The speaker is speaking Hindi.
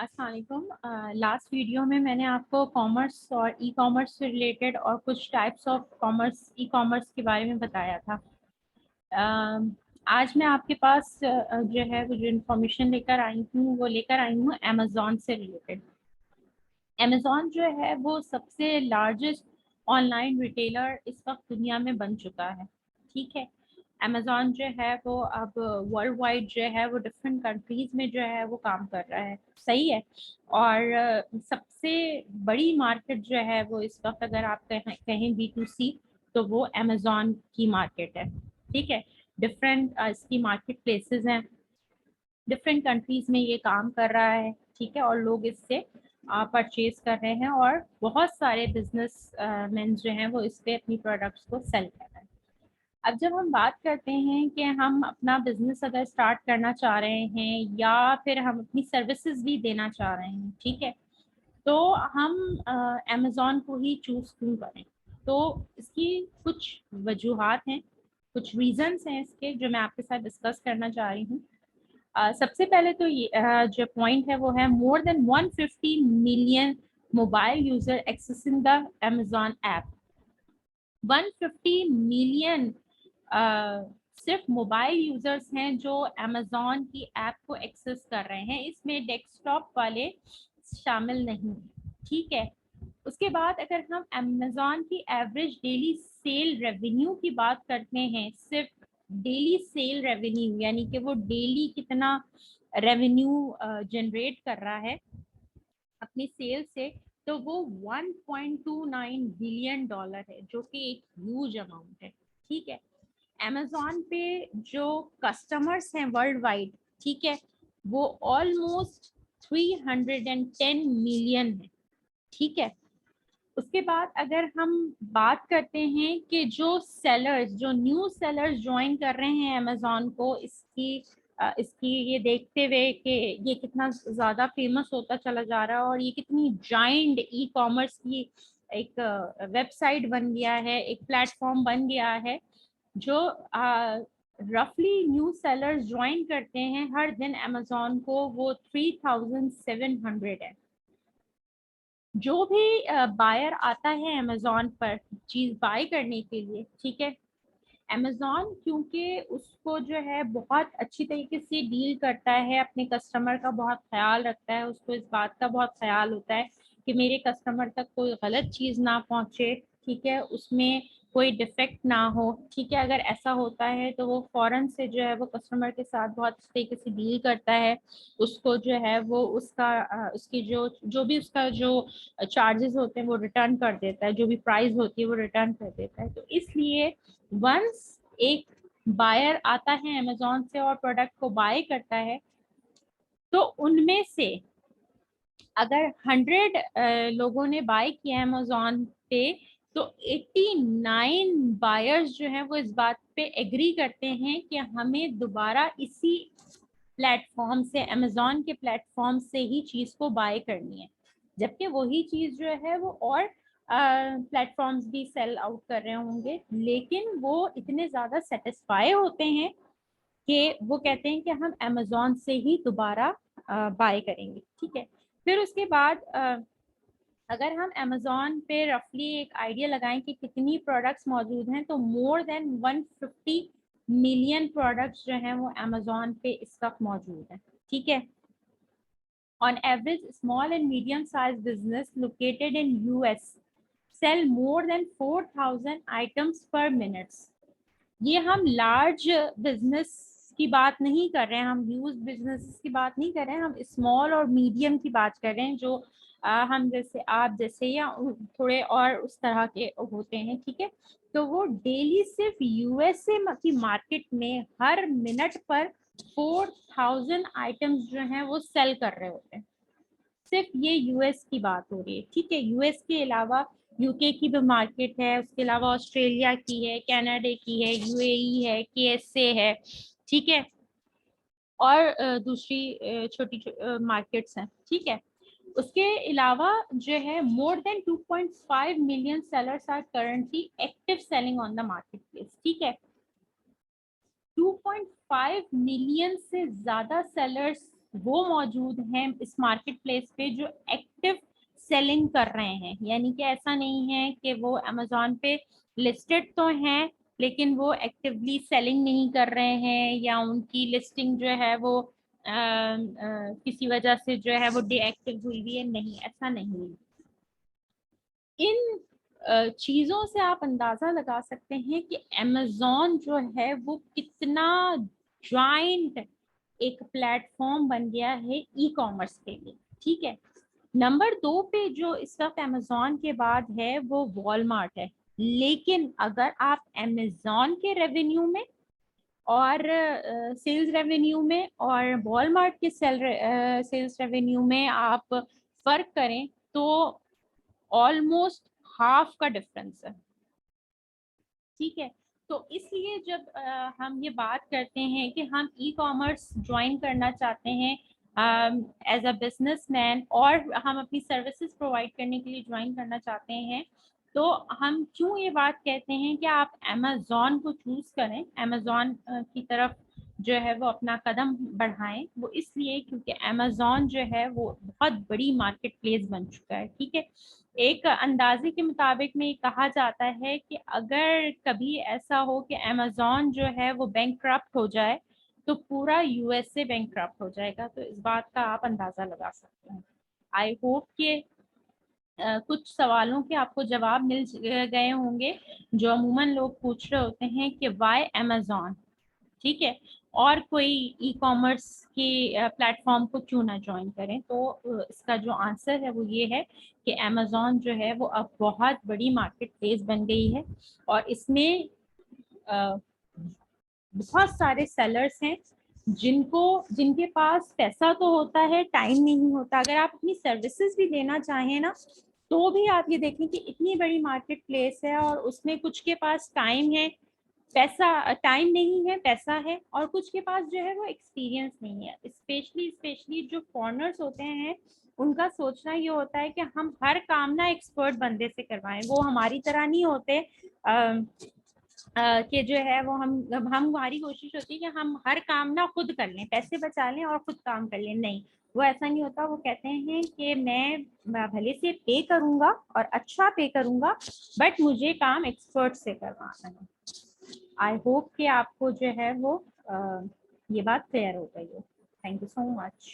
अस्सलाम वालेकुम। लास्ट वीडियो में मैंने आपको कॉमर्स और ई कॉमर्स से रिलेटेड और कुछ types of commerce e commerce के बारे में बताया था। आज मैं आपके पास जो है वो जो इन्फॉर्मेशन लेकर आई हूँ वो लेकर आई हूँ अमेज़ॉन से रिलेटेड। अमेज़ॉन जो है वो सबसे लार्जेस्ट ऑनलाइन रिटेलर इस वक्त दुनिया में बन चुका है। ठीक है, अमेज़ॉन जो है वो अब वर्ल्ड वाइड जो है वो डिफरेंट कंट्रीज़ में जो है वो काम कर रहा है। सही है। और सबसे बड़ी मार्केट जो है वो इस वक्त अगर आप कहें कहें B2C तो वो अमेज़ॉन की मार्केट है। ठीक है, डिफरेंट इसकी मार्केट प्लेसेस हैं, डिफरेंट कंट्रीज़ में ये काम कर रहा है। ठीक है, और लोग इससे परचेज कर रहे हैं और बहुत सारे बिजनेस मैन जो हैं वो इस पे अपनी प्रोडक्ट्स को सेल कर रहे हैं। अब जब हम बात करते हैं कि हम अपना बिजनेस अगर स्टार्ट करना चाह रहे हैं या फिर हम अपनी सर्विसेज भी देना चाह रहे हैं, ठीक है, तो हम अमेज़ॉन को ही चूज़ क्यों करें? तो इसकी कुछ वजूहात हैं, कुछ रीजंस हैं इसके जो मैं आपके साथ डिस्कस करना चाह रही हूँ। सबसे पहले तो ये जो पॉइंट है वो है more then 150 million mobile user accessing the Amazon app. 150 million सिर्फ मोबाइल यूजर्स हैं जो अमेज़न की ऐप को एक्सेस कर रहे हैं, इसमें डेस्कटॉप वाले शामिल नहीं हैं। ठीक है, उसके बाद अगर हम अमेज़न की एवरेज डेली सेल रेवेन्यू की बात करते हैं, सिर्फ डेली सेल रेवेन्यू यानी कि वो डेली कितना रेवेन्यू जनरेट कर रहा है अपनी सेल से, तो वो 1.29 बिलियन डॉलर है जो कि एक ह्यूज अमाउंट है। ठीक है, अमेज़न पे जो कस्टमर्स हैं वर्ल्ड वाइड, ठीक है, वो ऑलमोस्ट 310 मिलियन है। ठीक है, उसके बाद अगर हम बात करते हैं कि जो सेलर्स, जो न्यू सेलर्स ज्वाइन कर रहे हैं अमेज़न को, इसकी ये देखते हुए कि ये कितना ज़्यादा फेमस होता चला जा रहा है और ये कितनी जाइंट ई कॉमर्स की एक वेबसाइट बन गया है, एक प्लेटफॉर्म बन गया है, जो रफली न्यू सेलर्स ज्वाइन करते हैं हर दिन अमेज़न को, वो 3700 है। जो भी बायर आता है अमेज़न पर चीज़ बाय करने के लिए, ठीक है, अमेज़न क्योंकि उसको जो है बहुत अच्छी तरीके से डील करता है, अपने कस्टमर का बहुत ख्याल रखता है, उसको इस बात का बहुत ख्याल होता है कि मेरे कस्टमर तक कोई गलत चीज़ ना पहुंचे। ठीक है, उसमें कोई डिफेक्ट ना हो। ठीक है, अगर ऐसा होता है तो वो फ़ौरन से जो है वो कस्टमर के साथ बहुत अच्छी तरीके से डील करता है, उसको जो है वो उसका उसकी जो भी उसका जो चार्जेस होते हैं वो रिटर्न कर देता है, जो भी प्राइस होती है वो रिटर्न कर देता है। तो इसलिए वंस एक बायर आता है अमेज़न से और प्रोडक्ट को बाय करता है, तो उनमें से अगर 100 लोगों ने बाय किया अमेज़न पे, तो 89 बायर्स जो हैं वो इस बात पे एग्री करते हैं कि हमें दोबारा इसी प्लेटफॉर्म से, अमेज़न के प्लेटफॉर्म से ही चीज़ को बाय करनी है। जबकि वही चीज़ जो है वो और प्लेटफॉर्म्स भी सेल आउट कर रहे होंगे, लेकिन वो इतने ज़्यादा सेटिस्फाई होते हैं कि वो कहते हैं कि हम अमेज़न से ही दोबारा बाय करेंगे। ठीक है, फिर उसके बाद अगर हम अमेज़न पे रफली एक आइडिया लगाएं कि कितनी प्रोडक्ट्स मौजूद हैं, तो मोर देन 150 मिलियन प्रोडक्ट्स जो हैं वो अमेज़न पे इस वक्त मौजूद हैं। ठीक है, on average small and medium sized business located in US sell more than 4000 items per minute। ये हम लार्ज बिजनेस की बात नहीं कर रहे हैं, हम ह्यूज बिजनेस की बात नहीं कर रहे हैं, हम स्मॉल और मीडियम की बात कर रहे हैं, जो हम जैसे आप जैसे या थोड़े और उस तरह के होते हैं। ठीक है, तो वो डेली सिर्फ यूएसए की मार्केट में हर मिनट पर 4000 आइटम्स जो हैं वो सेल कर रहे होते हैं। सिर्फ ये यूएस की बात हो रही है। ठीक है, यूएस के अलावा यूके की भी मार्केट है, उसके अलावा ऑस्ट्रेलिया की है, कनाडा की है, यूएई है, केएसए है। ठीक है, और दूसरी छोटी मार्केट्स हैं। ठीक है, उसके अलावा जो है more than 2.5 million sellers are currently active selling on the marketplace. ठीक है, 2.5 मिलियन से ज्यादा सेलर्स वो मौजूद हैं इस मार्केट प्लेस पे जो एक्टिव सेलिंग कर रहे हैं। यानी कि ऐसा नहीं है कि वो अमेजोन पे लिस्टेड तो हैं लेकिन वो एक्टिवली सेलिंग नहीं कर रहे हैं, या उनकी लिस्टिंग जो है वो किसी वजह से जो है वो डीएक्टिव हुई हुई है। नहीं, ऐसा नहीं है। इन चीजों से आप अंदाजा लगा सकते हैं कि अमेजोन जो है वो कितना जॉइंट एक प्लेटफॉर्म बन गया है ई कॉमर्स के लिए। ठीक है, नंबर 2 पे जो इस वक्त अमेजोन के बाद है वो वॉलमार्ट है। लेकिन अगर आप अमेजोन के रेवेन्यू में और सेल्स रेवेन्यू में और वॉलमार्ट के सेल्स रेवेन्यू में आप फर्क करें तो ऑलमोस्ट हाफ का डिफरेंस है। ठीक है, तो इसलिए जब हम ये बात करते हैं कि हम ई कॉमर्स ज्वाइन करना चाहते हैं एज अ बिजनेसमैन और हम अपनी सर्विसेज प्रोवाइड करने के लिए ज्वाइन करना चाहते हैं, तो हम क्यों ये बात कहते हैं कि आप अमेजोन को चूज करें, अमेजोन की तरफ जो है वो अपना कदम बढ़ाएं। वो इसलिए क्योंकि अमेजोन जो है वो बहुत बड़ी मार्केट प्लेस बन चुका है। ठीक है, एक अंदाजे के मुताबिक में कहा जाता है कि अगर कभी ऐसा हो कि अमेजोन जो है वो बैंकक्रप्ट हो जाए तो पूरा यूएसए बैंकक्रप्ट हो जाएगा। तो इस बात का आप अंदाजा लगा सकते हैं। आई होप कि कुछ सवालों के आपको जवाब मिल गए होंगे जो अमूमन लोग पूछ रहे होते हैं कि वाई अमेजोन। ठीक है, और कोई ई कॉमर्स की प्लेटफॉर्म को क्यों ना ज्वाइन करें। तो इसका जो आंसर है वो ये है कि अमेजोन जो है वो अब बहुत बड़ी मार्केट प्लेस बन गई है और इसमें बहुत सारे सेलर्स हैं जिनके पास पैसा तो होता है, टाइम नहीं होता। अगर आप अपनी सर्विसेज भी देना चाहें ना तो भी आप ये देखें कि इतनी बड़ी मार्केट प्लेस है और उसमें कुछ के पास टाइम है, पैसा टाइम नहीं है, पैसा है, और कुछ के पास जो है वो एक्सपीरियंस नहीं है। स्पेशली जो फॉरनर्स होते हैं उनका सोचना ये होता है कि हम हर काम ना एक्सपर्ट बंदे से करवाएं। वो हमारी तरह नहीं होते कि जो है वो हम हमारी कोशिश होती है कि हम हर काम ना खुद कर लें, पैसे बचा लें और खुद काम कर लें। नहीं, वो ऐसा नहीं होता। वो कहते हैं कि मैं भले से पे करूंगा और अच्छा पे करूंगा बट मुझे काम एक्सपर्ट से करवाना है। आई होप कि आपको जो है वो ये बात क्लियर हो गई हो। Thank you so much.